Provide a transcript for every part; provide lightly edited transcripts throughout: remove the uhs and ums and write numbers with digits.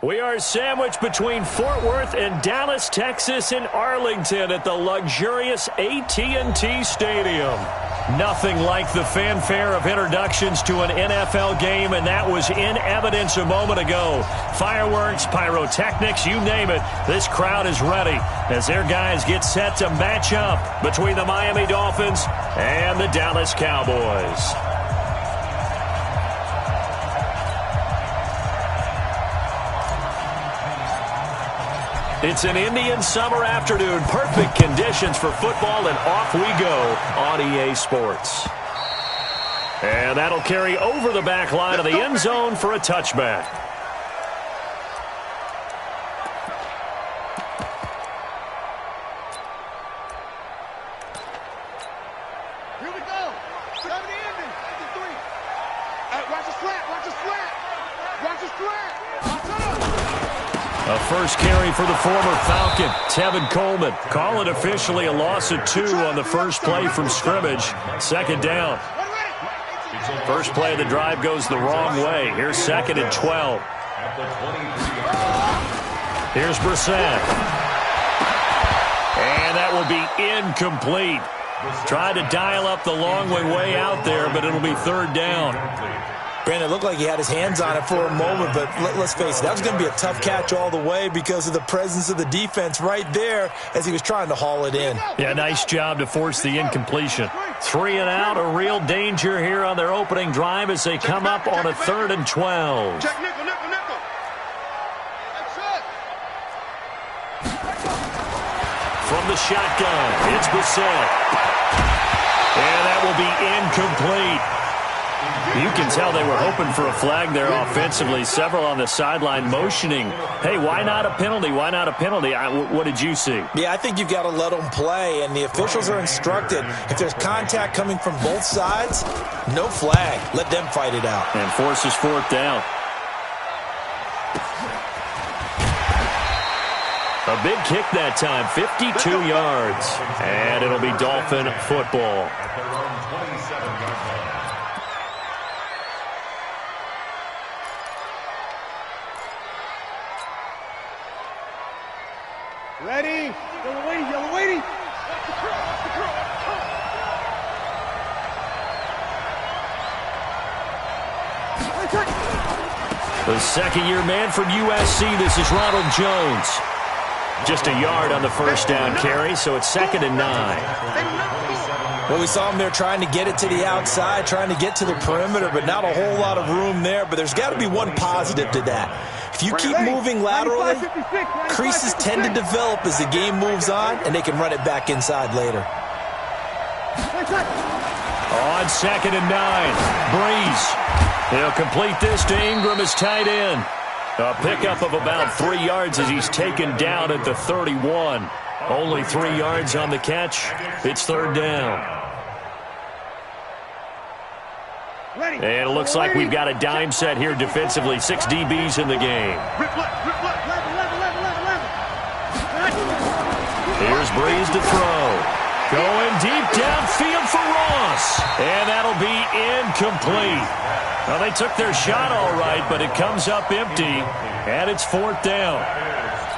We are sandwiched between Fort Worth and Dallas, Texas, in Arlington at the luxurious AT&T Stadium. Nothing like the fanfare of introductions to an NFL game, and that was in evidence a moment ago. Fireworks, pyrotechnics, you name it. This crowd is ready as their guys get set to match up between the Miami Dolphins and the Dallas Cowboys. It's an Indian summer afternoon. Perfect conditions for football, and off we go on EA Sports. And that'll carry over the back line of the end zone for a touchback. Here we go. Come to the ending. 3. Watch the slant. Watch the slant. Watch the slant. A first carry for the former Falcon, Tevin Coleman. Call it officially a loss of 2 on the first play from scrimmage. Second down. First play of the drive goes the wrong way. Here's 2nd and 12. Here's Brissett. And that will be incomplete. Tried to dial up the long way out there, but it'll be 3rd down. Brandon, it looked like he had his hands on it for a moment, but let's face it, that was going to be a tough catch all the way because of the presence of the defense right there as he was trying to haul it in. Yeah, nice job to force the incompletion. 3 and out, a real danger here on their opening drive as they come up on a 3rd and 12. Check nickel, nickel, nickel. From the shotgun, it's Brissett. And that will be incomplete. You can tell they were hoping for a flag there offensively. Several on the sideline motioning, hey, why not a penalty? Why not a penalty? What did you see? Yeah, I think you've got to let them play, and the officials are instructed. If there's contact coming from both sides, no flag. Let them fight it out. And forces 4th down. A big kick that time, 52 yards. And it'll be Dolphin football. Ready? Yellow waiting, yellow waiting. The second-year man from USC, this is Ronald Jones. Just a yard on the first down carry, so it's 2nd and 9. Well, we saw him there trying to get it to the outside, trying to get to the perimeter, but not a whole lot of room there. But there's got to be one positive to that. If you keep moving laterally, creases tend to develop as the game moves on, and they can run it back inside later. On 2nd and 9, Breeze. He'll complete this to Ingram as tight end. A pickup of about 3 yards as he's taken down at the 31. Only 3 yards on the catch. It's 3rd down. And it looks like we've got a dime set here defensively. 6 DBs in the game. Here's Breeze to throw. Going deep downfield for Ross. And that'll be incomplete. Well, they took their shot all right, but it comes up empty. And it's 4th down.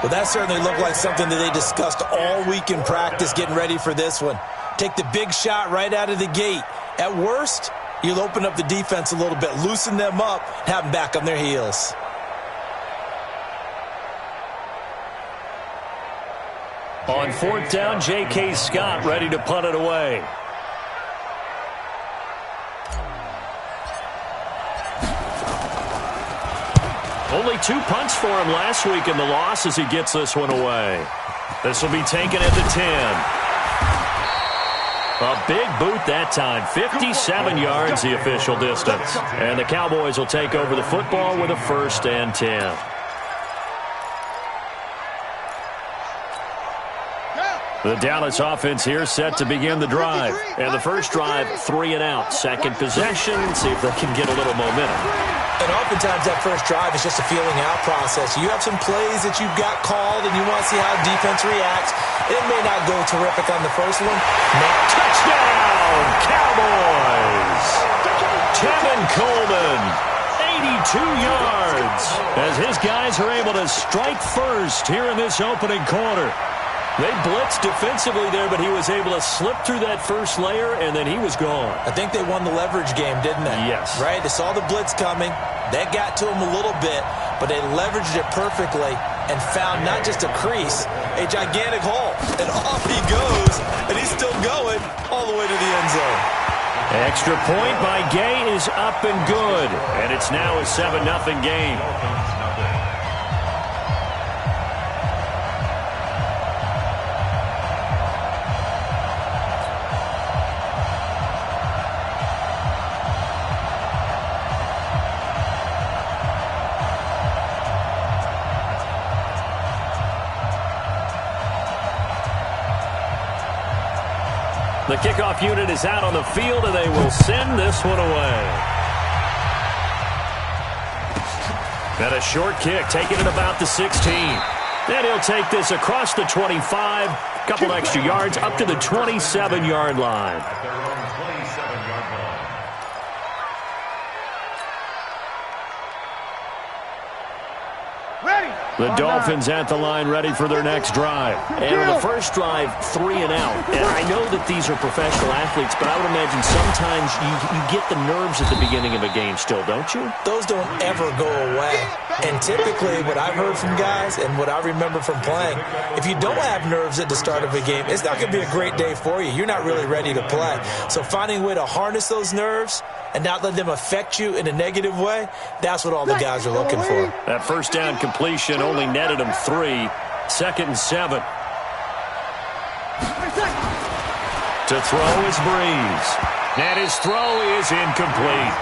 Well, that certainly looked like something that they discussed all week in practice getting ready for this one. Take the big shot right out of the gate. At worst, you'll open up the defense a little bit, loosen them up, have them back on their heels. On 4th down, J.K. Scott ready to punt it away. Only 2 punts for him last week in the loss as he gets this one away. This will be taken at the 10. A big boot that time, 57 yards the official distance. And the Cowboys will take over the football with a 1st and 10. The Dallas offense here set to begin the drive. And the first drive, 3 and out. Second possession, see if they can get a little momentum. And oftentimes that first drive is just a feeling out process. You have some plays that you've got called and you want to see how defense reacts. It may not go terrific on the first one. Touchdown, Cowboys! Tevin Coleman, 82 yards, as his guys are able to strike first here in this opening quarter. They blitzed defensively there, but he was able to slip through that first layer, and then he was gone. I think they won the leverage game, didn't they? Yes. Right? They saw the blitz coming. That got to him a little bit, but they leveraged it perfectly and found not just a crease, a gigantic hole. And off he goes, and he's still going all the way to the end zone. Extra point by Gay is up and good, and it's now a 7-0 game. The kickoff unit is out on the field, and they will send this one away. And a short kick, taking it about the 16. Then he'll take this across the 25, a couple extra yards, up to the 27-yard line. The Dolphins at the line ready for their next drive. And on the first drive, 3 and out. And I know that these are professional athletes, but I would imagine sometimes you get the nerves at the beginning of a game still, don't you? Those don't ever go away. And typically what I've heard from guys and what I remember from playing, if you don't have nerves at the start of a game, it's not going to be a great day for you. You're not really ready to play. So finding a way to harness those nerves and not let them affect you in a negative way, that's what all the guys are looking for. That first down completion only netted him 3. 2nd and 7. To throw is Breeze. And his throw is incomplete.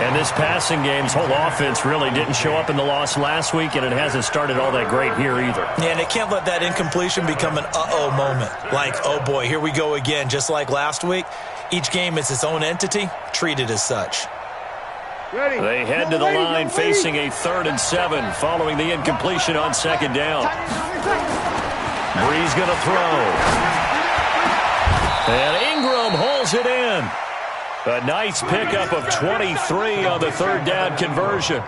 And this passing game's whole offense really didn't show up in the loss last week, and it hasn't started all that great here either. Yeah, and they can't let that incompletion become an uh-oh moment. Like, oh boy, here we go again, just like last week. Each game is its own entity, treated as such. They head to the line facing a 3rd and 7 following the incompletion on 2nd down. Breeze going to throw. And Ingram holds it in. A nice pickup of 23 on the 3rd down conversion.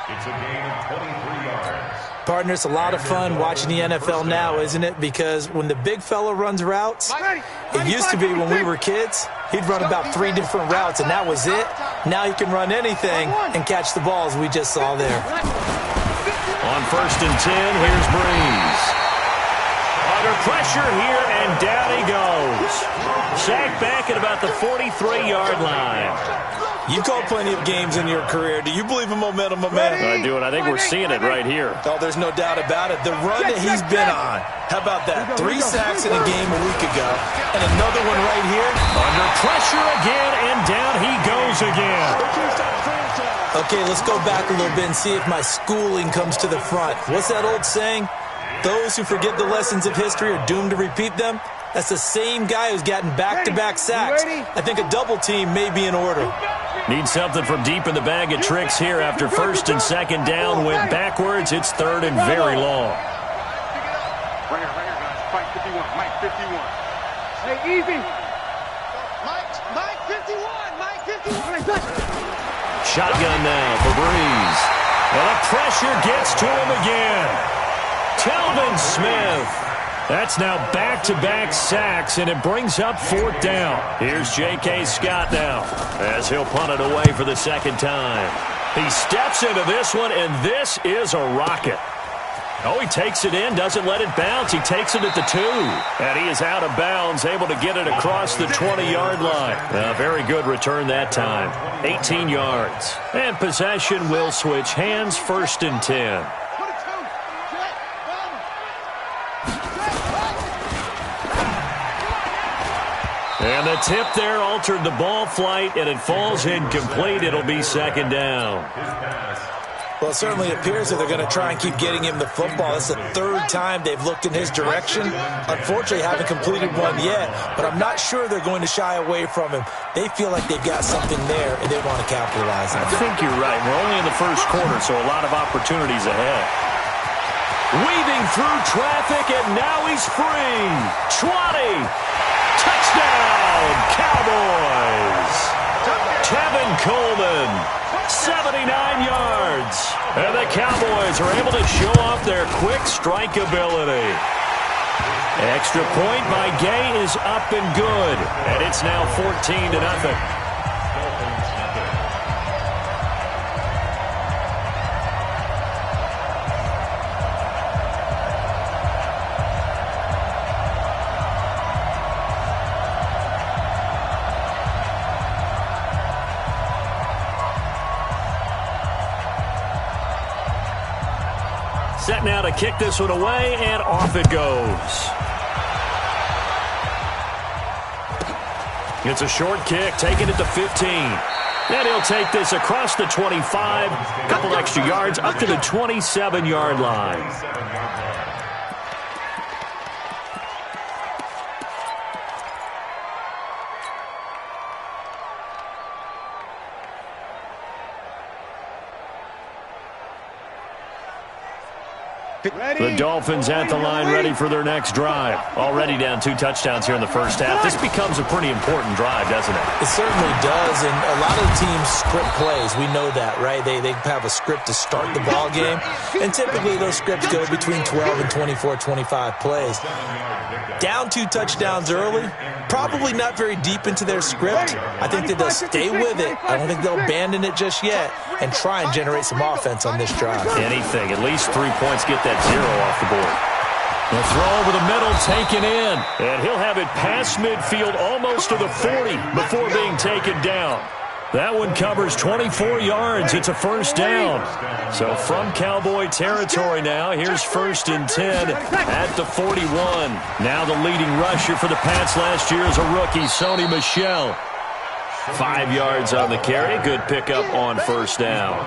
It's a gain of 23 yards. Partner, it's a lot of fun watching the NFL now, isn't it? Because when the big fella runs routes, it used to be when we were kids, he'd run about 3 different routes, and that was it. Now he can run anything and catch the balls we just saw there. On 1st and 10, here's Breeze. Under pressure here, and down he goes. Sacked back at about the 43-yard line. You've called plenty of games in your career. Do you believe in momentum, my man? I do, and I think we're seeing it right here. Oh, there's no doubt about it. The run that he's been on. How about that? 3 sacks in a game a week ago, and another one right here. Under pressure again, and down he goes again. Okay, let's go back a little bit and see if my schooling comes to the front. What's that old saying? Those who forget the lessons of history are doomed to repeat them. That's the same guy who's gotten back-to-back sacks. I think a double team may be in order. Need something from deep in the bag of tricks here after 1st and 2nd down. Went backwards. It's 3rd and very long. Right here, guys. Mike 51. Mike 51. Hey, easy. Mike 51. Mike 51. Shotgun now for Breeze. And the pressure gets to him again. Telvin Smith. That's now back-to-back sacks, and it brings up 4th down. Here's J.K. Scott now as he'll punt it away for the 2nd time. He steps into this one, and this is a rocket. Oh, he takes it in, doesn't let it bounce. He takes it at the 2. And he is out of bounds, able to get it across the 20-yard line. A very good return that time. 18 yards. And possession will switch hands, 1st and 10. And the tip there altered the ball flight, and it falls incomplete. It'll be 2nd down. Well, it certainly appears that they're going to try and keep getting him the football. It's the 3rd time they've looked in his direction. Unfortunately, haven't completed one yet, but I'm not sure they're going to shy away from him. They feel like they've got something there, and they want to capitalize on it. I think you're right. We're only in the 1st quarter, so a lot of opportunities ahead. Weaving through traffic, and now he's free. 20. Touchdown, Cowboys. Tevin Coleman, 79 yards. yards. And the Cowboys are able to show off their quick strike ability. Extra point by Gay is up and good. And it's now 14-0. Set now to kick this one away, and off it goes. It's a short kick, taking it to 15. And he'll take this across the 25, a couple extra yards, up to the 27-yard line. The Dolphins at the line, ready for their next drive. Already down 2 touchdowns here in the first half. This becomes a pretty important drive, doesn't it? It certainly does, and a lot of the teams script plays. We know that, right? They have a script to start the ball game, and typically those scripts go between 12 and 24, 25 plays. Down 2 touchdowns early, probably not very deep into their script. I think that they'll stay with it. I don't think they'll abandon it just yet and try and generate some offense on this drive. Anything, at least 3 points, get that 0 off the board. The throw over the middle, taken in. And he'll have it past midfield almost to the 40 before being taken down. That one covers 24 yards. It's a first down. So from Cowboy territory now, here's 1st and 10 at the 41. Now the leading rusher for the Pats last year is a rookie, Sony Michel. 5 yards on the carry. Good pickup on first down.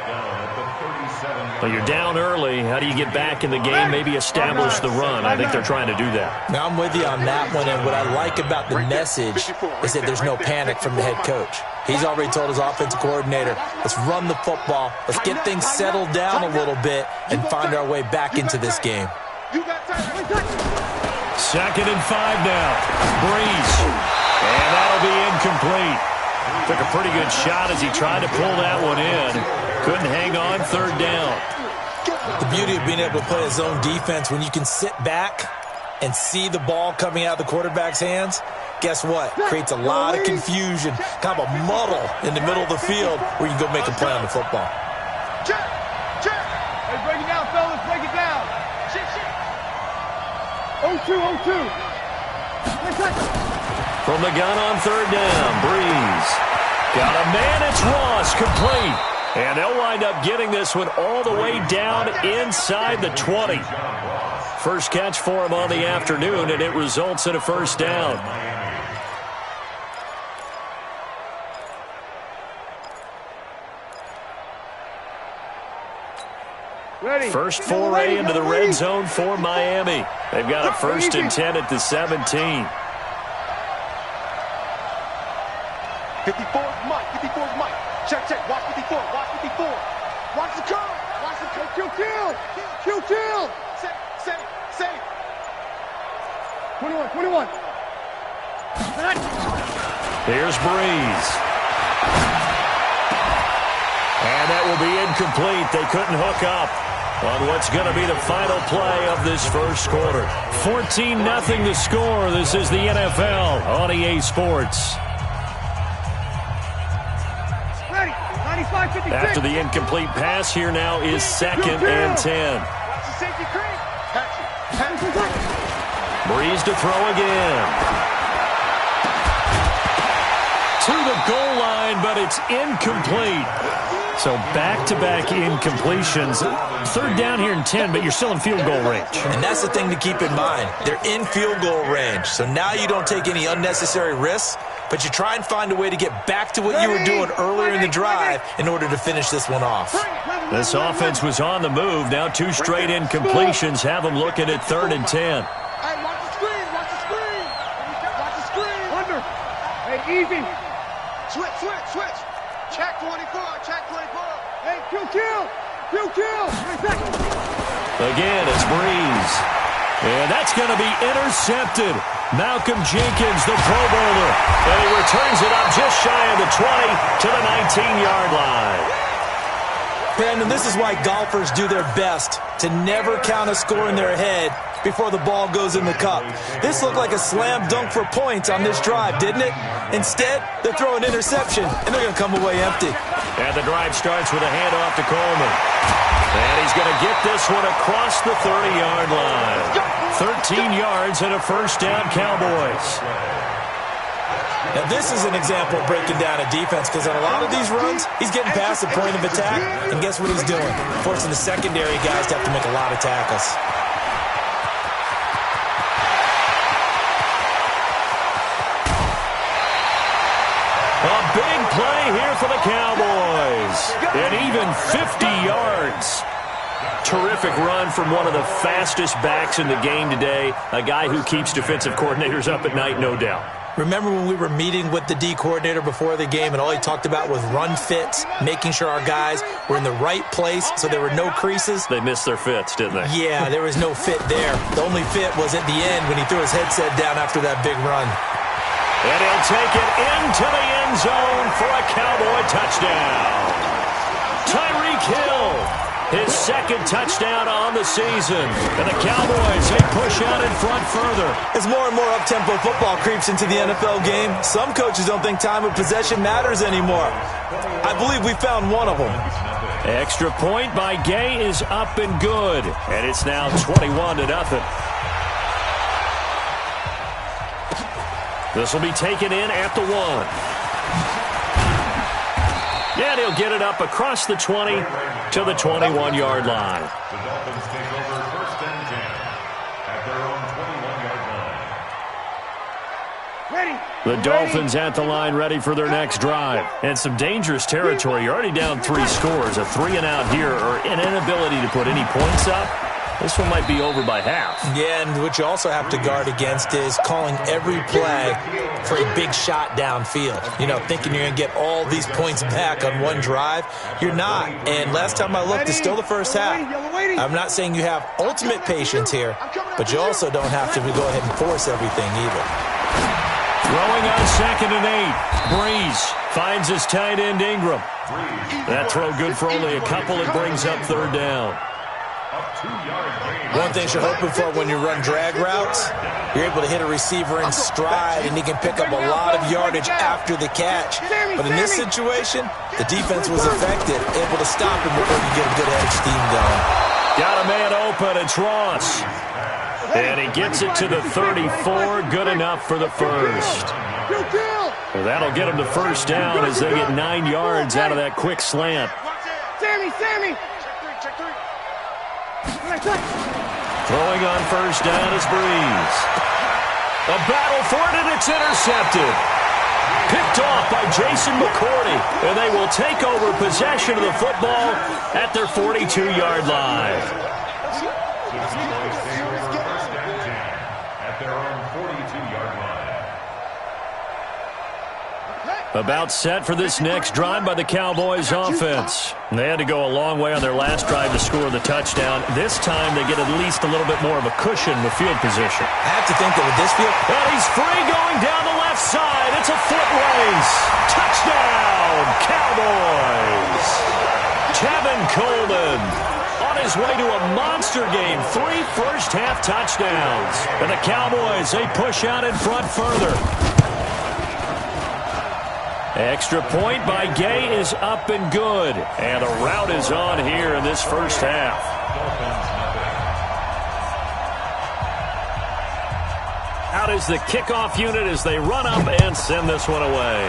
But you're down early. How do you get back in the game, maybe establish the run? I think they're trying to do that. Now, I'm with you on that one, and what I like about the message is that there's no panic from the head coach. He's already told his offensive coordinator, let's run the football, let's get things settled down a little bit, and find our way back into this game. 2nd and 5 now. Breeze. And that'll be incomplete. Took a pretty good shot as he tried to pull that one in. Couldn't hang on, 3rd down. The beauty of being able to play a zone defense, when you can sit back and see the ball coming out of the quarterback's hands, guess what? Creates a lot of confusion, kind of a muddle in the middle of the field where you can go make a play on the football. Check. Hey, break it down, fellas. Break it down. Shit. 0-2. From the gun on 3rd down, Breeze. Got a man, it's Ross, complete. And they'll wind up getting this one all the way down inside the 20. First catch for him on the afternoon, and it results in a first down. First foray into the red zone for Miami. They've got a 1st and 10 at the 17. 54's Mike. Check. Watch 54. Watch the curve. Kill. Say. 21. Here's Breeze. And that will be incomplete. They couldn't hook up on what's going to be the final play of this first quarter. 14-0 the score. This is the NFL on EA Sports. After the incomplete pass, here now is 2nd and 10. Breeze to throw again. To the goal line, but it's incomplete. So back-to-back incompletions. 3rd down here and 10, but you're still in field goal range. And that's the thing to keep in mind. They're in field goal range. So now you don't take any unnecessary risks, but you try and find a way to get back to what you were doing earlier in the drive in order to finish this one off. This offense was on the move. Now 2 straight incompletions have them looking at 3rd and 10. Hey, watch the screen. Under. Hey, easy. Switch. Check 24. Hey, kill. Again, it's Breeze. And that's going to be intercepted. Malcolm Jenkins, the Pro Bowler. And he returns it up just shy of the 20 to the 19-yard line. And this is why golfers do their best to never count a score in their head before the ball goes in the cup. This looked like a slam dunk for points on this drive, didn't it? Instead, they're throwing interception, and they're going to come away empty. And the drive starts with a handoff to Coleman. And he's going to get this one across the 30-yard line. 13 yards and a first down, Cowboys. Now, this is an example of breaking down a defense because on a lot of these runs, he's getting past the point of attack, and guess what he's doing? Forcing the secondary guys to have to make a lot of tackles. A big play here for the Cowboys. And even 50 yards. Terrific run from one of the fastest backs in the game today. A guy who keeps defensive coordinators up at night, no doubt. Remember when we were meeting with the D coordinator before the game and all he talked about was run fits, making sure our guys were in the right place so there were no creases? They missed their fits, didn't they? Yeah, there was no fit there. The only fit was at the end when he threw his headset down after that big run. And he'll take it into the end zone for a Cowboy touchdown. Tyreek Hill. His second touchdown on the season. And the Cowboys, they push out in front further. As more and more up-tempo football creeps into the NFL game, some coaches don't think time of possession matters anymore. I believe we found one of them. Extra point by Gay is up and good. And it's now 21-0. This will be taken in at the 1. And he'll get it up across the 20 to the 21-yard line. The Dolphins take over first and 10 at their own 21-yard line. The Dolphins at the line ready for their next drive. And some dangerous territory. You're already down 3 scores. A 3-and-out here or an inability to put any points up. This one might be over by half. Yeah, and what you also have to guard against is calling every play for a big shot downfield. You know, thinking you're going to get all these points back on one drive. You're not. And last time I looked, it's still the first half. I'm not saying you have ultimate patience here, but you also don't have to go ahead and force everything either. Throwing on 2nd and 8. Breeze finds his tight end Ingram. That throw good for only a couple. It brings up 3rd down. One thing you're hoping for when you run drag routes, you're able to hit a receiver in stride and he can pick up a lot of yardage after the catch. But in this situation, the defense was effective, able to stop him before you get a good edge steam going. Got a man open. It's Ross. And he gets it to the 34. Good enough for the first. Well, that'll get him to first down as they get 9 yards out of that quick slant. Sammy! Throwing on first down is Breeze. A battle for it, and it's intercepted. Picked off by Jason McCourty, and they will take over possession of the football at their 42-yard line. At their own 42-yard line. About set for this next drive by the Cowboys offense. They had to go a long way on their last drive to score the touchdown. This time they get at least a little bit more of a cushion with field position. I have to think that with this field... And he's free going down the left side. It's a foot race. Touchdown, Cowboys. Tevin Coleman on his way to a monster game. 3 first-half touchdowns. And the Cowboys, they push out in front further. Extra point by Gay is up and good. And the route is on here in this first half. Out is the kickoff unit as they run up and send this one away.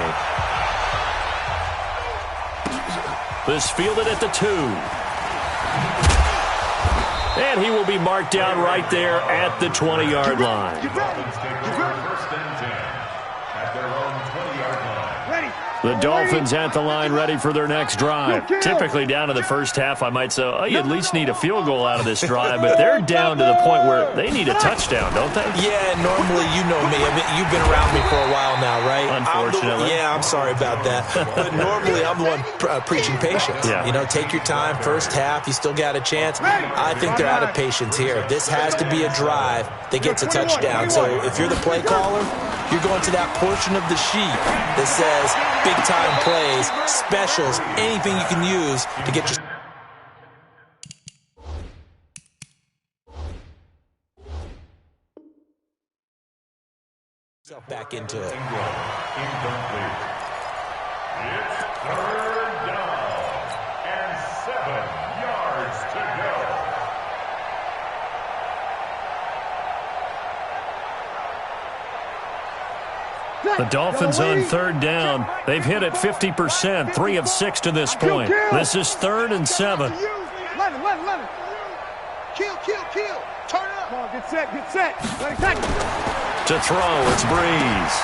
This fielded at the 2. And he will be marked down right there at the 20-yard line. The Dolphins at the line ready for their next drive. Typically down to the first half, I might say, oh, you at least need a field goal out of this drive, but they're down to the point where they need a touchdown, don't they? Yeah, normally you know me. You've been around me for a while now, right? Unfortunately. I'm sorry about that. But normally I'm the one preaching patience. Yeah. You know, take your time, first half, you still got a chance. I think they're out of patience here. This has to be a drive that gets a touchdown. So if you're the play caller, you're going to that portion of the sheet that says big-time plays, specials, anything you can use to get your... Back into it. Incomplete. It's third down and 7 yards to go. The Dolphins on third down. They've hit it 50%, 3 of 6 to this point. This is 3rd and 7. Let him. Kill. Turn up. Come on, get set. Let him take it. To throw, it's Breeze.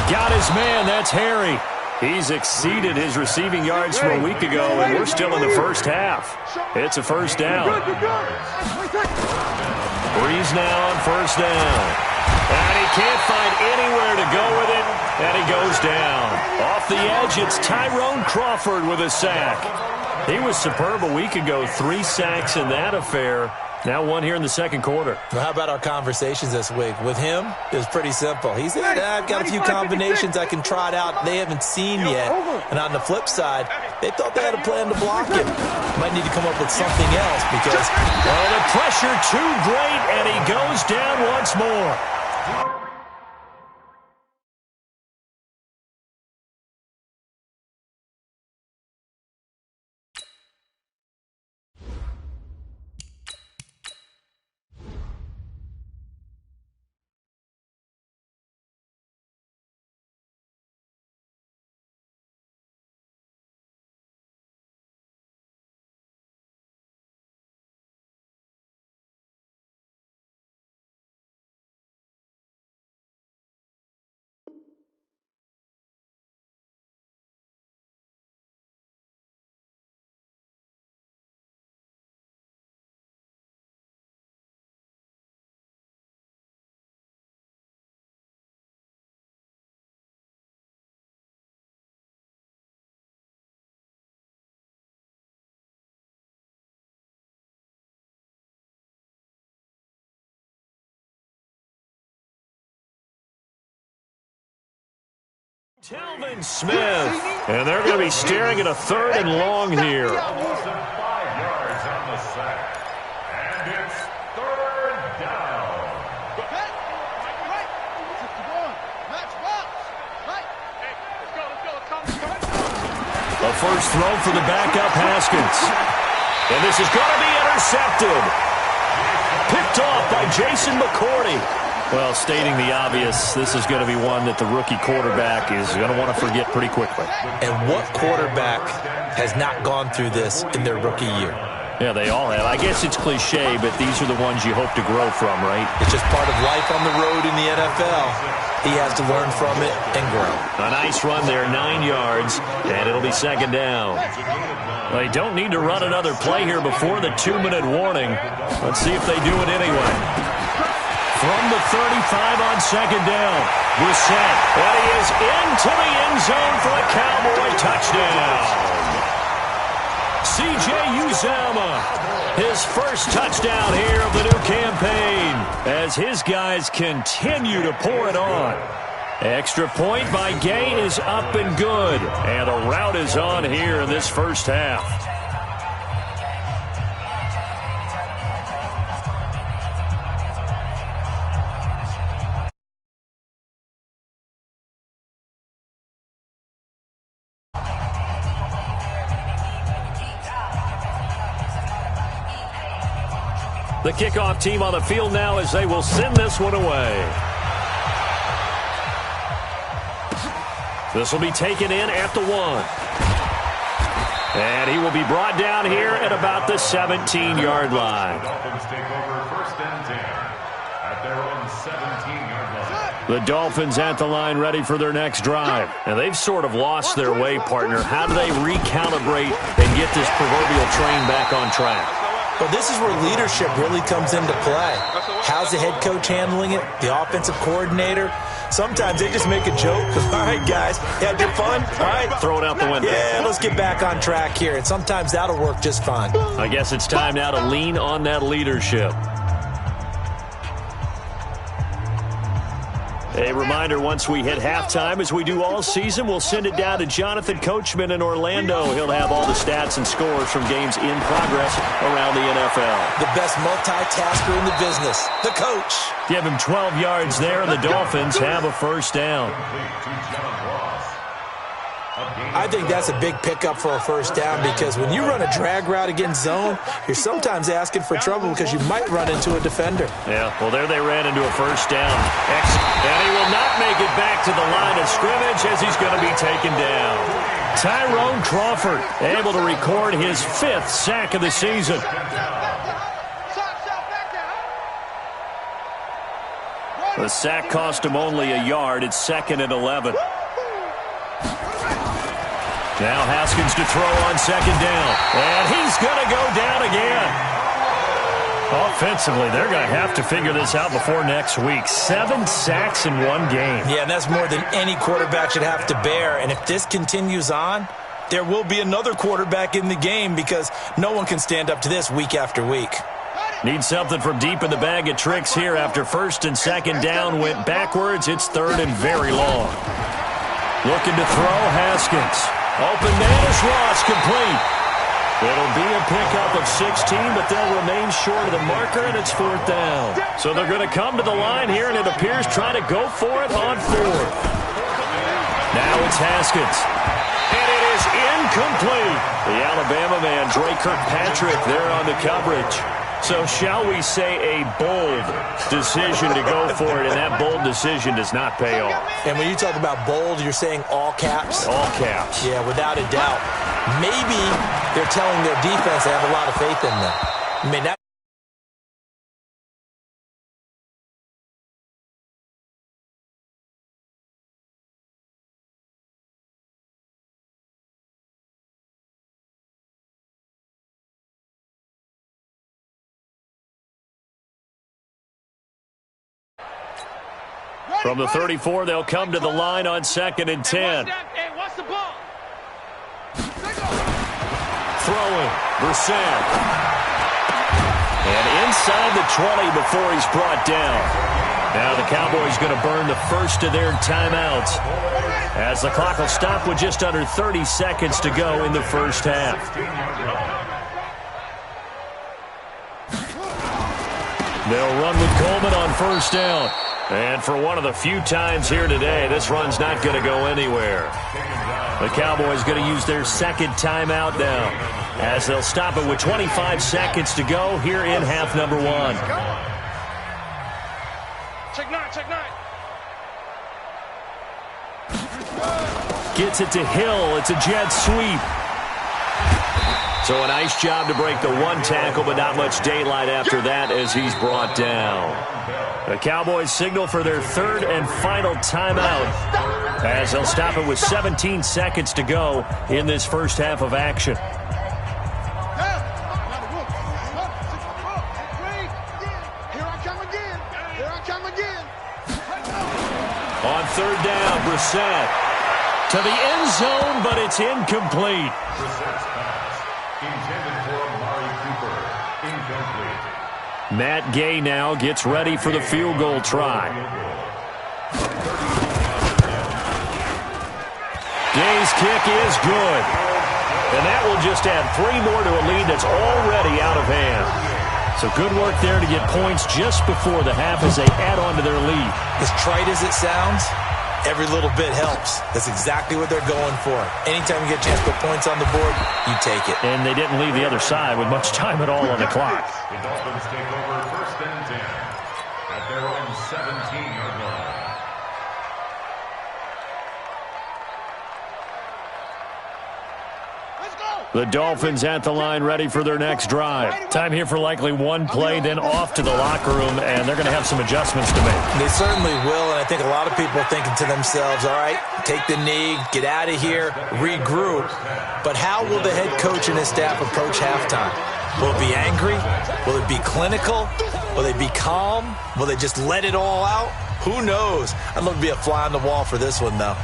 Got his man, that's Harry. He's exceeded his receiving yards from a week ago, and we're still in the first half. It's a first down. Breeze now on first down. And he can't find anywhere to go with it, and he goes down. Off the edge, it's Tyrone Crawford with a sack. He was superb a week ago, 3 sacks in that affair. Now 1 here in the second quarter. Well, how about our conversations this week? With him, it was pretty simple. He said, I've got a few combinations I can try it out they haven't seen yet. And on the flip side, they thought they had a plan to block him. Might need to come up with something else because... Well, the pressure too great, and he goes down once more. Telvin Smith, and they're going to be staring at a 3rd and long here. 5 yards on the sack. And it's 3rd down. A first throw for the backup Haskins. And this is going to be intercepted. Picked off by Jason McCourty. Well, stating the obvious, this is going to be one that the rookie quarterback is going to want to forget pretty quickly. And what quarterback has not gone through this in their rookie year? Yeah, they all have. I guess it's cliche, but these are the ones you hope to grow from, right? It's just part of life on the road in the NFL. He has to learn from it and grow. A nice run there, 9 yards, and it'll be second down. They don't need to run another play here before the 2-minute warning. Let's see if they do it anyway. From the 35 on second down, Brissett, and he is into the end zone for a Cowboy touchdown. C.J. Uzomah, his first touchdown here of the new campaign, as his guys continue to pour it on. Extra point by Gay is up and good, and a rout is on here in this first half. The kickoff team on the field now as they will send this one away. This will be taken in at the 1. And he will be brought down here at about the 17-yard line. The Dolphins take over 1st and 10 at their own 17-yard line. The Dolphins at the line ready for their next drive. And they've sort of lost their way, partner. How do they recalibrate and get this proverbial train back on track? Well, this is where leadership really comes into play. How's the head coach handling it? The offensive coordinator? Sometimes they just make a joke. All right, guys, yeah, good fun. All right, throw it out the window. Yeah, let's get back on track here. And sometimes that'll work just fine. I guess it's time now to lean on that leadership. A reminder, once we hit halftime, as we do all season, we'll send it down to Jonathan Coachman in Orlando. He'll have all the stats and scores from games in progress around the NFL. The best multitasker in the business, the coach. Give him 12 yards there, and the Dolphins have a first down. I think that's a big pickup for a first down because when you run a drag route against zone, you're sometimes asking for trouble because you might run into a defender. Yeah, well, there they ran into a first down. And he will not make it back to the line of scrimmage as he's going to be taken down. Tyrone Crawford able to record his 5th sack of the season. The sack cost him only a yard. It's 2nd and 11. Now Haskins to throw on 2nd down. And he's going to go down again. Offensively, they're going to have to figure this out before next week. 7 sacks in one game. Yeah, and that's more than any quarterback should have to bear. And if this continues on, there will be another quarterback in the game because no one can stand up to this week after week. Need something from deep in the bag of tricks here after 1st and 2nd down went backwards. It's 3rd and very long. Looking to throw, Haskins. Open man is Ross, complete. It'll be a pickup of 16, but they'll remain short of the marker, and it's 4th down. So they're going to come to the line here, and it appears trying to go for it on 4th. Now it's Haskins. And it is incomplete. The Alabama man, Dre Kirkpatrick, there on the coverage. So shall we say a bold decision to go for it, and that bold decision does not pay off. And when you talk about bold, you're saying all caps? All caps. Yeah, without a doubt. Maybe they're telling their defense they have a lot of faith in them. I mean, that from the 34, they'll come to the line on 2nd and 10. Hey, watch the ball. Throwing, Brissett. And inside the 20 before he's brought down. Now the Cowboys going to burn the first of their timeouts as the clock will stop with just under 30 seconds to go in the first half. They'll run with Coleman on 1st down. And for one of the few times here today, this run's not going to go anywhere. The Cowboys going to use their 2nd timeout now as they'll stop it with 25 seconds to go here in half number 1. Check 9, check 9. Gets it to Hill. It's a jet sweep. So a nice job to break the 1 tackle, but not much daylight after that as he's brought down. The Cowboys signal for their 3rd and final timeout as they'll stop it with 17 seconds to go in this first half of action. Here I come again. Here I come again. On 3rd down, Brissett to the end zone, but it's incomplete. Brissett's pass intended for Amari Cooper. Incomplete. Matt Gay now gets ready for the field goal try. Gay's kick is good. And that will just add 3 more to a lead that's already out of hand. So good work there to get points just before the half as they add on to their lead. as trite as it sounds, every little bit helps. That's exactly what they're going for. Anytime you get a chance to put points on the board, you take it. And they didn't leave the other side with much time at all on the clock. The Dolphins take over 1st and 10 at their own 17-yard line. The Dolphins at the line ready for their next drive. Time here for likely one play, then off to the locker room, and they're going to have some adjustments to make. They certainly will, and I think a lot of people are thinking to themselves, all right, take the knee, get out of here, regroup. But how will the head coach and his staff approach halftime? Will it be angry? Will it be clinical? Will they be calm? Will they just let it all out? Who knows? I'd love to be a fly on the wall for this one, though.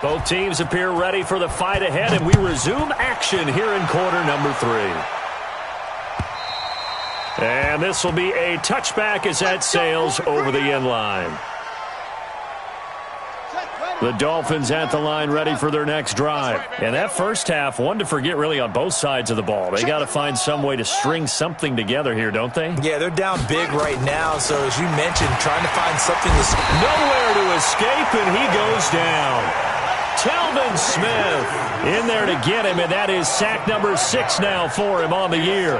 Both teams appear ready for the fight ahead, and we resume action here in quarter number 3. And this will be a touchback as that sails over the end line. The Dolphins at the line ready for their next drive. And that first half, one to forget really on both sides of the ball. They got to find some way to string something together here, don't they? Yeah, they're down big right now. So as you mentioned, trying to find something to... Nowhere to escape, and he goes down. Telvin Smith in there to get him, and that is sack number 6 now for him on the year.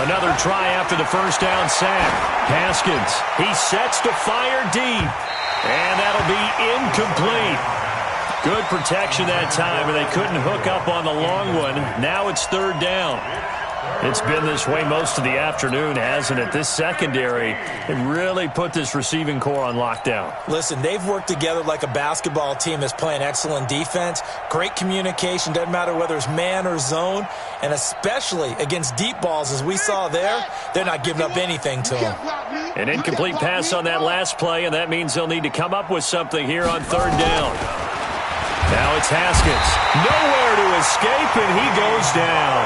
Another try after the first down sack. Haskins, he sets to fire deep, and that'll be incomplete. Good protection that time, and they couldn't hook up on the long one. Now it's third down. It's been this way most of the afternoon, hasn't it? This secondary can really put this receiving core on lockdown. Listen, they've worked together like a basketball team that's playing excellent defense. Great communication, doesn't matter whether it's man or zone. And especially against deep balls, as we saw there, they're not giving up anything to them. An incomplete pass on that last play, and that means they'll need to come up with something here on third down. Now it's Haskins. Nowhere to escape, and he goes down.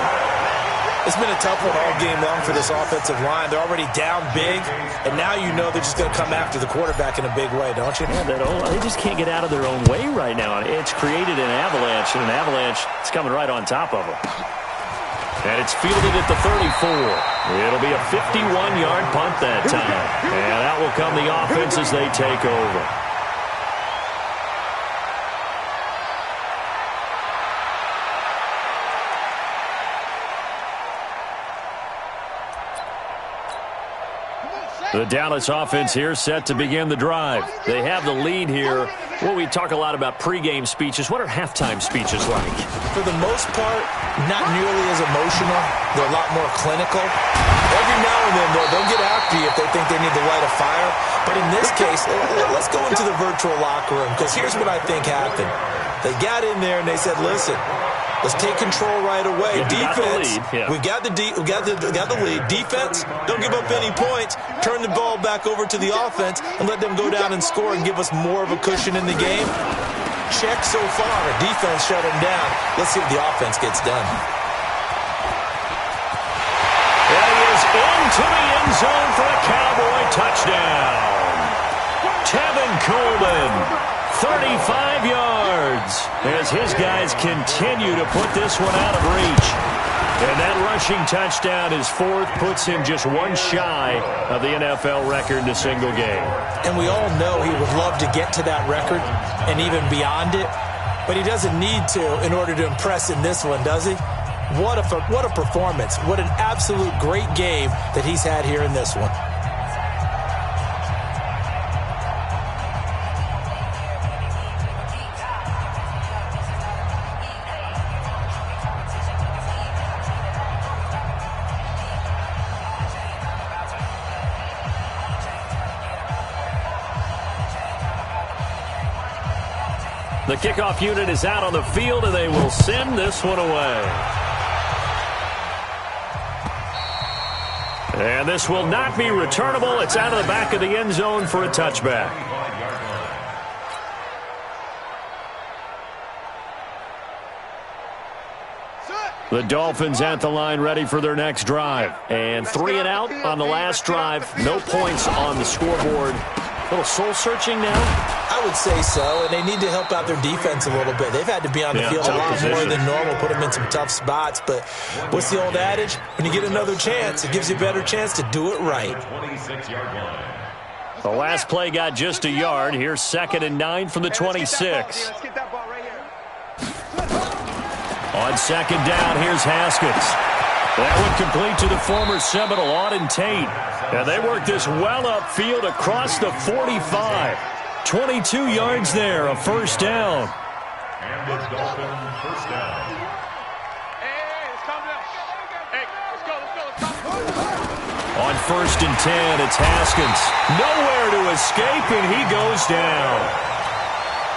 It's been a tough one all game long for this offensive line. They're already down big, and now you know they're just going to come after the quarterback in a big way, don't you? Yeah, they just can't get out of their own way right now. It's created an avalanche, and an avalanche is coming right on top of them. And it's fielded at the 34. It'll be a 51-yard punt that time. And out will come the offense as they take over. The Dallas offense here set to begin the drive. They have the lead here. Well, we talk a lot about pregame speeches. What are halftime speeches like? For the most part, not nearly as emotional. They're a lot more clinical. Every now and then, they'll get after you if they think they need to light a fire. But in this case, let's go into the virtual locker room, because here's what I think happened. They got in there and they said, listen, let's take control right away. Defense, we got the lead. Defense, don't give up any points. Turn the ball back over to the offense and let them go down and score and give us more of a cushion in the game. Check so far. Defense shut them down. Let's see if the offense gets done. That is into the end zone for a Cowboy touchdown. Tevin Coleman, 35 yards, as his guys continue to put this one out of reach. And that rushing touchdown, his fourth, puts him just one shy of the NFL record in a single game. And we all know he would love to get to that record and even beyond it, but he doesn't need to in order to impress in this one, does he? What a performance. What an absolute great game that he's had here in this one. The kickoff unit is out on the field, and they will send this one away. And this will not be returnable. It's out of the back of the end zone for a touchback. The Dolphins at the line ready for their next drive. And 3 and out on the last drive. No points on the scoreboard. A little soul-searching now? I would say so, and they need to help out their defense a little bit. They've had to be on the field a lot more than normal, put them in some tough spots. But what's the old adage? When you get another chance, it gives you a better chance to do it right. The last play got just a yard. Here's 2nd and 9 from the 26. On 2nd down, here's Haskins. That one complete to the former Seminole, Auden Tate. And they work this well upfield across the 45. 22 yards there, a first down. And the Dolphin first down. On 1st and 10, it's Haskins. Nowhere to escape, and he goes down.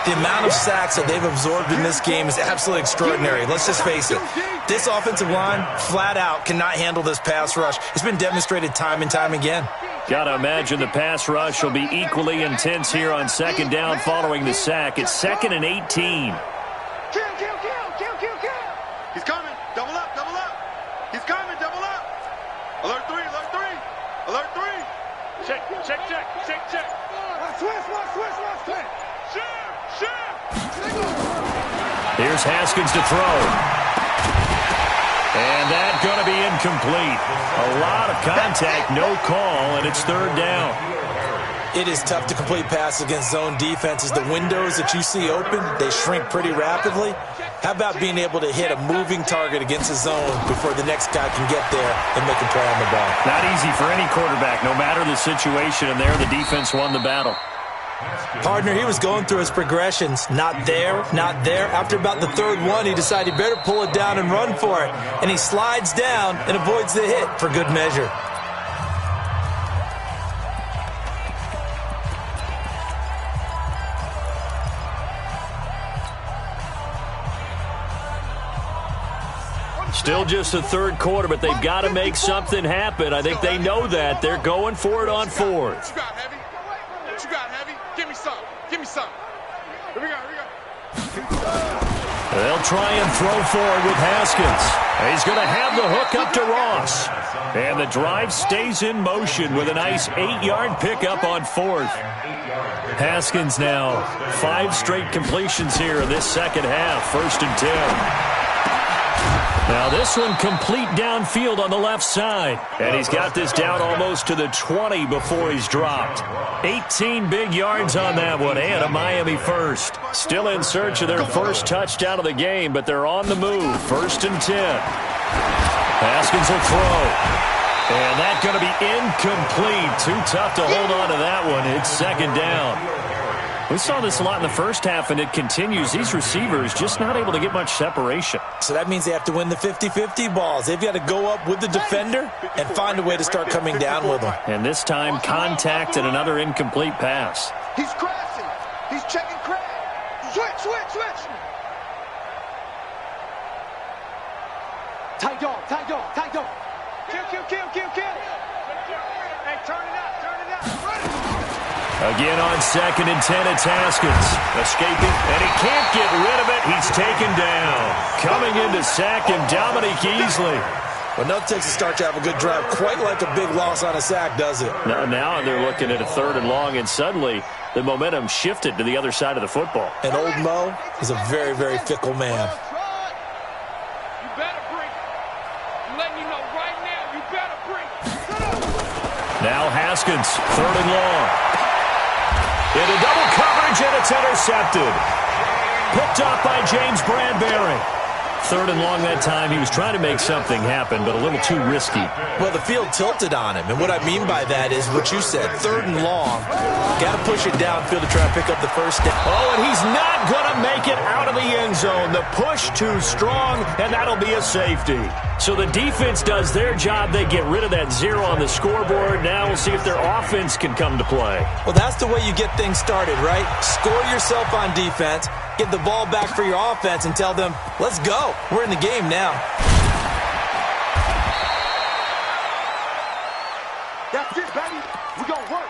The amount of sacks that they've absorbed in this game is absolutely extraordinary. Let's just face it. This offensive line, flat out, cannot handle this pass rush. It's been demonstrated time and time again. Got to imagine the pass rush will be equally intense here on second down following the sack. It's 2nd and 18. Kill. He's coming. Double up. He's coming. Double up. Alert 3. Alert 3. Check. Switch. Here's Haskins to throw. And that's going to be incomplete. A lot of contact, no call, and it's 3rd down. It is tough to complete passes against zone defenses. The windows that you see open, they shrink pretty rapidly. How about being able to hit a moving target against a zone before the next guy can get there and make a play on the ball? Not easy for any quarterback, no matter the situation, and there the defense won the battle. Partner, he was going through his progressions. Not there. After about the 3rd one, he decided he better pull it down and run for it. And he slides down and avoids the hit for good measure. Still just the 3rd quarter, but they've got to make something happen. I think they know that. They're going for it on 4th. What you got, Heavy? Give me some. Here we go. They'll try and throw forward with Haskins. He's going to have the hook up to Ross. And the drive stays in motion with a nice 8-yard pickup on 4th. Haskins now 5 straight completions here in this second half. 1st and 10. Now this one complete downfield on the left side. And he's got this down almost to the 20 before he's dropped. 18 big yards on that one and a Miami first. Still in search of their first touchdown of the game, but they're on the move. 1st and 10. Haskins will throw. And that's going to be incomplete. Too tough to hold on to that one. It's 2nd down. We saw this a lot in the first half, and it continues. These receivers just not able to get much separation. So that means they have to win the 50-50 balls. They've got to go up with the defender and find a way to start coming down with them. And this time, contact and another incomplete pass. He's crashing. He's checking crash. Switch. Tight dog. Kill. Hey, turn it up. Again on 2nd and 10, it's Haskins. Escaping, and he can't get rid of it. He's taken down. Coming in to sack him, Dominique Easley. Well, nothing takes a start to have a good drive quite like a big loss on a sack, does it? Now they're looking at a 3rd and long, and suddenly the momentum shifted to the other side of the football. And old Mo is a very, very fickle man. You better break. I'm letting you know right now, you better break. Now Haskins, 3rd and long. Into double coverage, and it's intercepted. Picked off by James Bradbury. 3rd and long that time. He was trying to make something happen, but a little too risky. Well, the field tilted on him, and what I mean by that is what you said, 3rd and long. Got to push it downfield to try and pick up the first down. Oh, and he's not going to make it out of the end zone. The push too strong, and that'll be a safety. So the defense does their job. They get rid of that 0 on the scoreboard. Now we'll see if their offense can come to play. Well, that's the way you get things started, right? Score yourself on defense, get the ball back for your offense, and tell them, let's go. We're in the game now. That's it, baby. We're going to work.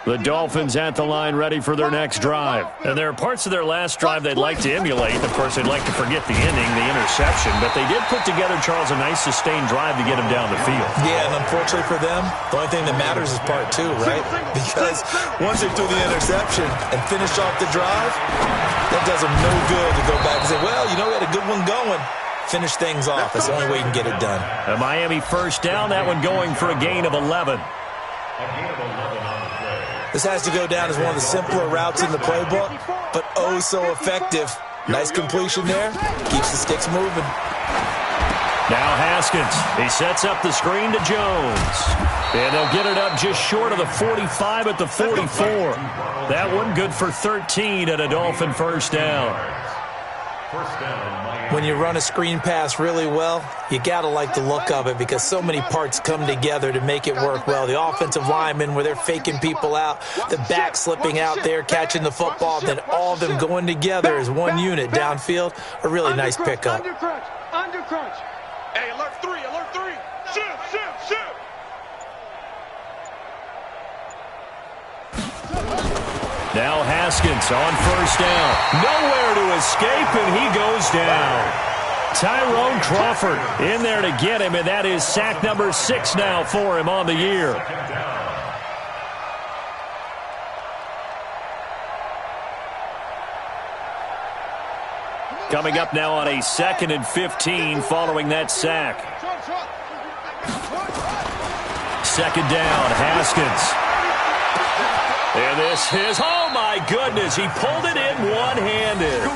The Dolphins at the line ready for their next drive. And there are parts of their last drive they'd like to emulate. Of course, they'd like to forget the ending, the interception. But they did put together, Charles, a nice sustained drive to get them down the field. Yeah, and unfortunately for them, the only thing that matters is part 2, right? Because once they threw the interception and finished off the drive, that does them no good to go back and say, well, you know, we had a good one going. Finish things off. That's the only way you can get it done. A Miami first down, that one going for a gain of 11. This has to go down as one of the simpler routes in the playbook, but oh so effective. Nice completion there. Keeps the sticks moving. Now Haskins. He sets up the screen to Jones. And they'll get it up just short of the 45 at the 44. That one good for 13 at a Dolphin first down. First down, Miami. When you run a screen pass really well, you got to like the look of it because so many parts come together to make it work well. The offensive linemen, where they're faking people out, the back slipping out there, catching the football, then all of them going together as one unit downfield. A really nice pickup. Under crunch. Under crunch. Hey, alert 3, alert 3. Shoot. Now Haskins on first down. Nowhere to escape, and he goes down. Tyrone Crawford in there to get him, and that is sack number 6 now for him on the year. Coming up now on a 2nd and 15 following that sack. 2nd down, Haskins. And this is, oh my goodness, he pulled it in one-handed.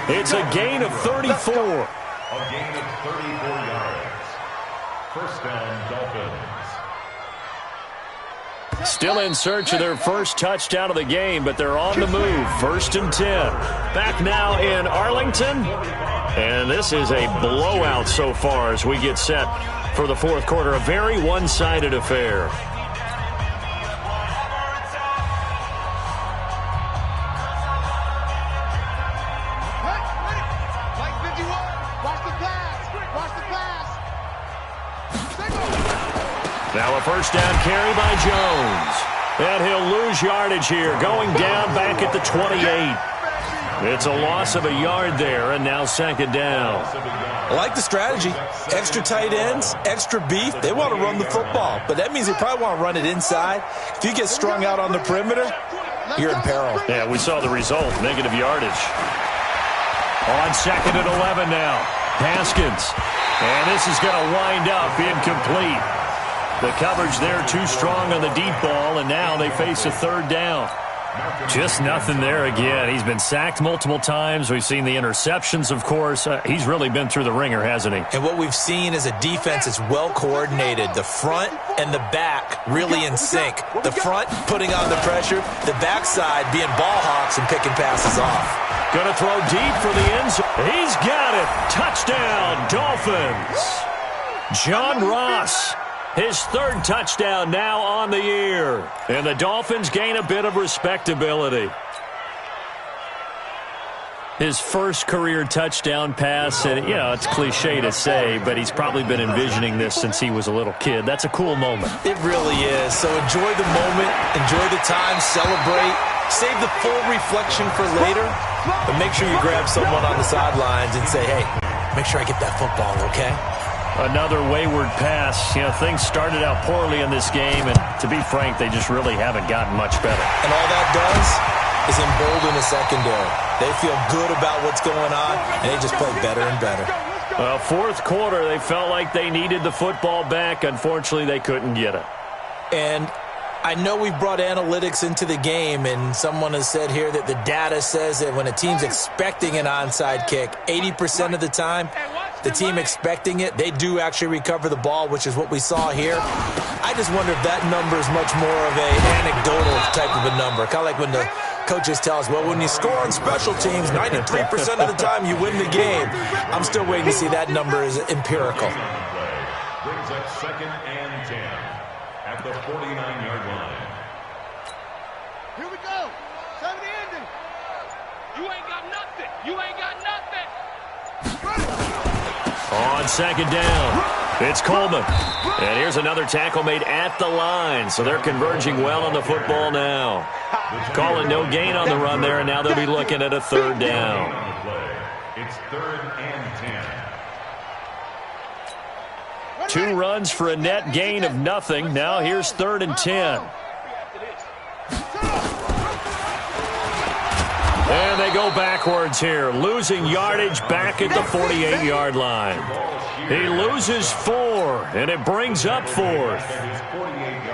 It's a gain of 34. A gain of 34 yards. First down, Dolphins. Still in search of their first touchdown of the game, but they're on the move. 1st and 10. Back now in Arlington. And this is a blowout so far as we get set for the 4th quarter. A very one-sided affair. Now a first down carry by Jones. And he'll lose yardage here, going down back at the 28. It's a loss of a yard there, and now 2nd down. I like the strategy. Extra tight ends, extra beef. They want to run the football, but that means they probably want to run it inside. If you get strung out on the perimeter, you're in peril. Yeah, we saw the result, negative yardage. On 2nd and 11 now, Haskins. And this is going to wind up incomplete. The coverage there too strong on the deep ball, and now they face a 3rd down. Just nothing there again. He's been sacked multiple times. We've seen the interceptions, of course. He's really been through the ringer, hasn't he? And what we've seen is a defense that's well coordinated. The front and the back really in sync. The front putting on the pressure, the backside being ball hawks and picking passes off. Going to throw deep for the end zone. He's got it. Touchdown, Dolphins. John Ross. His 3rd touchdown now on the year. And the Dolphins gain a bit of respectability. His first career touchdown pass, and, you know, it's cliche to say, but he's probably been envisioning this since he was a little kid. That's a cool moment. It really is. So enjoy the moment, enjoy the time, celebrate, save the full reflection for later, but make sure you grab someone on the sidelines and say, hey, make sure I get that football, okay? Another wayward pass. You know, things started out poorly in this game, and to be frank, they just really haven't gotten much better. And all that does is embolden the secondary. They feel good about what's going on, and they just play better and better. Well, 4th quarter, they felt like they needed the football back. Unfortunately, they couldn't get it. And I know we brought analytics into the game, and someone has said here that the data says that when a team's expecting an onside kick, 80% of the time, the team expecting it, they do actually recover the ball, which is what we saw here. I just wonder if that number is much more of an anecdotal type of a number. Kind of like when the coaches tell us, well, when you score on special teams, 93% of the time you win the game. I'm still waiting to see that number is empirical. Brings up 2nd and 10 at the 49-yard line. Here we go. 70 ending. You ain't got nothing. You ain't got nothing. On 2nd down, it's Coleman. And here's another tackle made at the line. So they're converging well on the football now. Calling no gain on the run there, and now they'll be looking at a 3rd down. It's 3rd and 10. 2 runs for a net gain of nothing. Now here's 3rd and 10. And they go backwards here, losing yardage back at the 48-yard line. He loses 4, and it brings up 4th.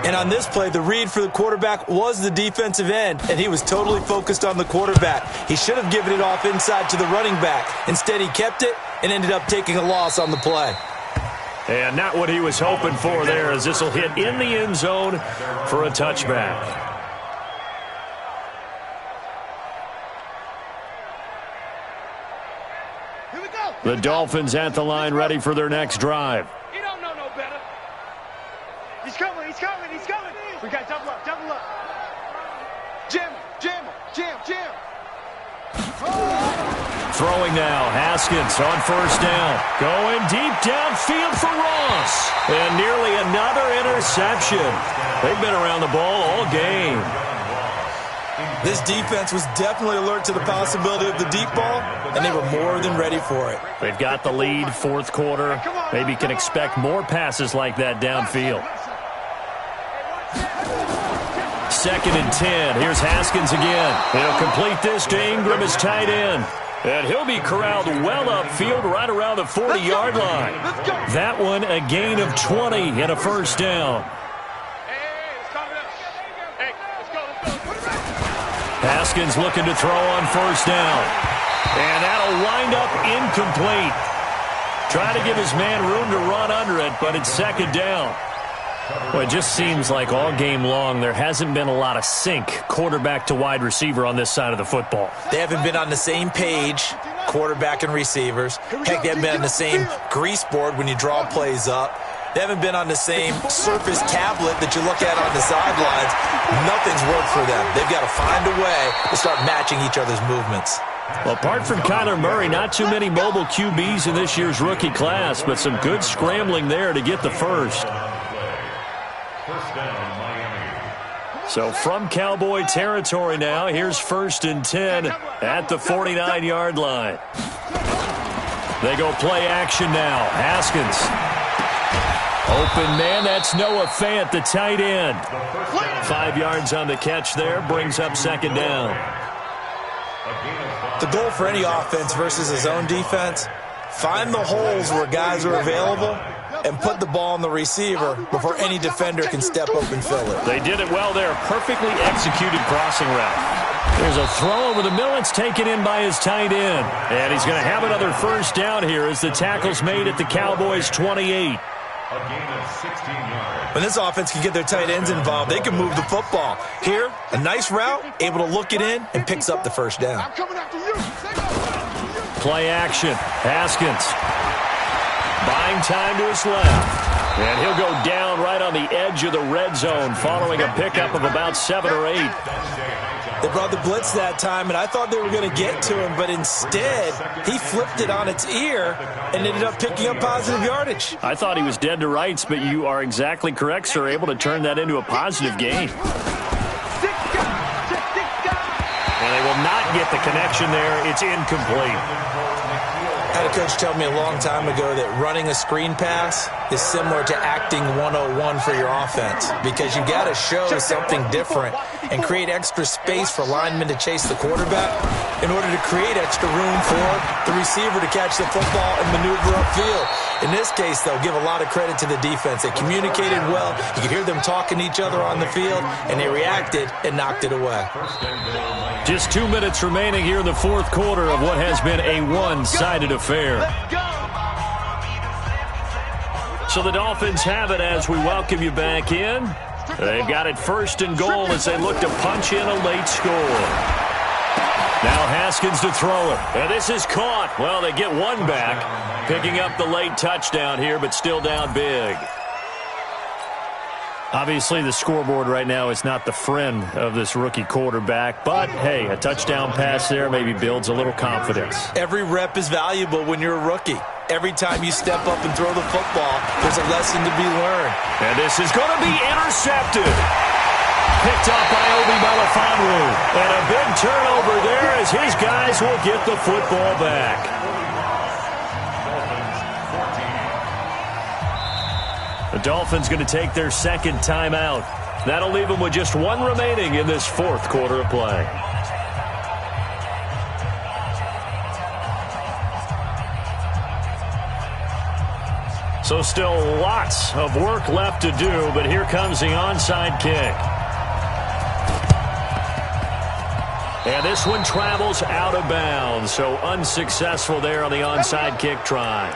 And on this play, the read for the quarterback was the defensive end, and he was totally focused on the quarterback. He should have given it off inside to the running back. Instead, he kept it and ended up taking a loss on the play. And not what he was hoping for there, as this will hit in the end zone for a touchback. Here we go. The Dolphins at the line ready for their next drive. He don't know no better. He's coming, he's coming, he's coming. We got double up, double up. Jam, jam, jam, jam. Throwing now, Haskins on first down. Going deep downfield for Ross. And nearly another interception. They've been around the ball all game. This defense was definitely alert to the possibility of the deep ball, and they were more than ready for it. They've got the lead, fourth quarter. Maybe can expect more passes like that downfield. 2nd and 10. Here's Haskins again. He'll complete this to Ingram as tight end. And he'll be corralled well upfield right around the 40-yard line. That one a gain of 20 and a first down. Haskins looking to throw on first down. And that'll wind up incomplete. Trying to give his man room to run under it, but it's 2nd down. Well, it just seems like all game long there hasn't been a lot of sync quarterback to wide receiver on this side of the football. They haven't been on the same page, quarterback and receivers. Heck, they haven't been on the same grease board when you draw plays up. They haven't been on the same Surface tablet that you look at on the sidelines. Nothing's worked for them. They've got to find a way to start matching each other's movements. Well, apart from Kyler Murray, not too many mobile QBs in this year's rookie class, but some good scrambling there to get the first. So from Cowboy territory now, here's 1st and 10 at the 49-yard line. They go play action now. Haskins. Open man, that's Noah Fant, the tight end. 5 yards on the catch there, brings up 2nd down. The goal for any offense versus his own defense, find the holes where guys are available and put the ball on the receiver before any defender can step up and fill it. They did it well there. Perfectly executed crossing route. There's a throw over the middle. It's taken in by his tight end. And he's going to have another first down here as the tackle's made at the Cowboys' 28. When this offense can get their tight ends involved, they can move the football. Here, a nice route, able to look it in, and picks up the first down. Play action. Haskins. Buying time to his left. And he'll go down right on the edge of the red zone following a pickup of about 7 or 8. They brought the blitz that time, and I thought they were going to get to him, but instead, he flipped it on its ear and ended up picking up positive yardage. I thought he was dead to rights, but you are exactly correct, sir, able to turn that into a positive gain. And they will not get the connection there. It's incomplete. I had a coach tell me a long time ago that running a screen pass is similar to acting 101 for your offense because you got to show something different and create extra space for linemen to chase the quarterback in order to create extra room for the receiver to catch the football and maneuver upfield. In this case, though, give a lot of credit to the defense. They communicated well. You could hear them talking to each other on the field, and they reacted and knocked it away. Just 2 minutes remaining here in the fourth quarter of what has been a one-sided affair. So the Dolphins have it as we welcome you back in. They've got it 1st and goal as they look to punch in a late score. Now Haskins to throw it. And this is caught. Well, they get one back, picking up the late touchdown here, but still down big. Obviously, the scoreboard right now is not the friend of this rookie quarterback. But, hey, a touchdown pass there maybe builds a little confidence. Every rep is valuable when you're a rookie. Every time you step up and throw the football, there's a lesson to be learned. And this is going to be intercepted. Picked up by Obi Melifonwu. And a big turnover there as his guys will get the football back. The Dolphins going to take their 2nd timeout. That'll leave them with just one remaining in this fourth quarter of play. So still lots of work left to do, but here comes the onside kick. And this one travels out of bounds, so unsuccessful there on the onside kick try.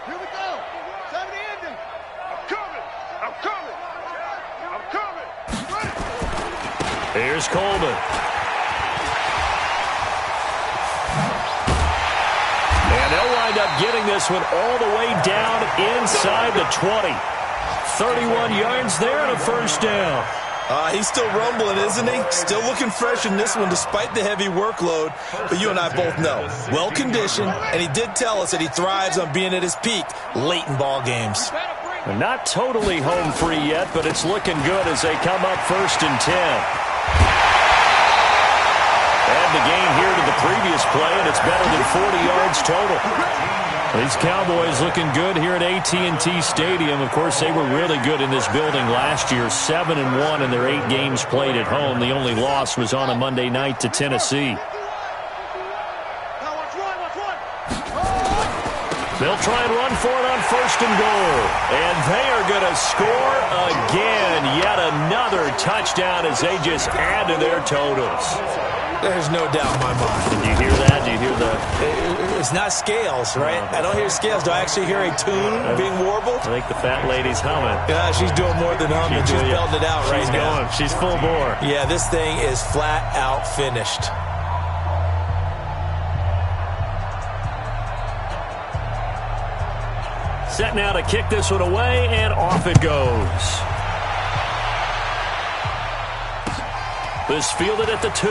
Here we go. Time to end it. I'm coming. I'm coming. I'm coming. Ready. Here's Coleman. And they'll wind up getting this one all the way down inside the 20. 31 yards there and a first down. He's still rumbling, isn't he? Still looking fresh in this one despite the heavy workload. But you and I both know, well-conditioned, and he did tell us that he thrives on being at his peak late in ball games. They're not totally home free yet, but it's looking good as they come up 1st and 10. Add the gain here to the previous play, and it's better than 40 yards total. These Cowboys looking good here at AT&T Stadium. Of course, they were really good in this building last year, 7-1 in their 8 games played at home. The only loss was on a Monday night to Tennessee. They'll try and run for it on 1st and goal. And they are going to score again. Yet another touchdown as they just add to their totals. There's no doubt in my mind. Did you hear that? Do you hear that? It's not scales, right? I don't hear scales. Do I actually hear a tune being warbled? I think the fat lady's humming. Yeah, she's doing more than humming. She's belting it out right now. She's full bore. Yeah, this thing is flat out finished. Set now to kick this one away, and off it goes. This fielded at the 2.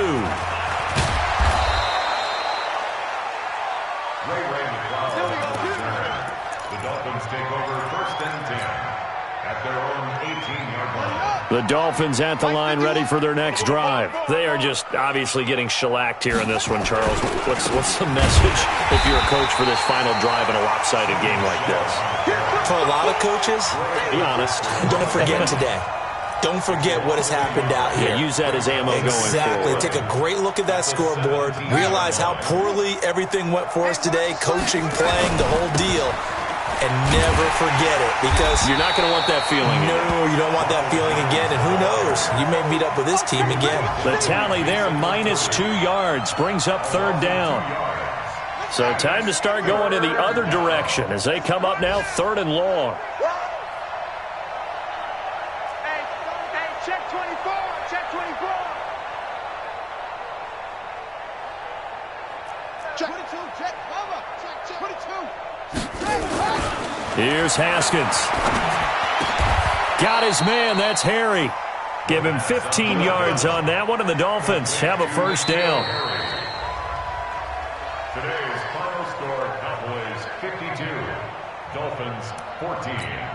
The Dolphins take over 1st and 10 at their own 18-yard line. The Dolphins at the line ready for their next drive. They are just obviously getting shellacked here in this one, Charles. What's the message if you're a coach for this final drive in a lopsided game like this? For a lot of coaches, be honest. Don't forget today. Don't forget what has happened out here. Yeah, use that as ammo going forward. Exactly. Take a great look at that scoreboard. Realize how poorly everything went for us today. Coaching, playing, the whole deal. And never forget it, because you're not going to want that feeling. No, you don't want that feeling again. And who knows? You may meet up with this team again. The tally there, -2 yards, brings up 3rd down. So time to start going in the other direction as they come up now 3rd and long. Check 24. Check 24. Check 22. Check cover. Check 22. Here's Haskins. Got his man. That's Harry. Give him 15 yards on that one, and the Dolphins have a first down. Today's final score, Cowboys 52, Dolphins 14.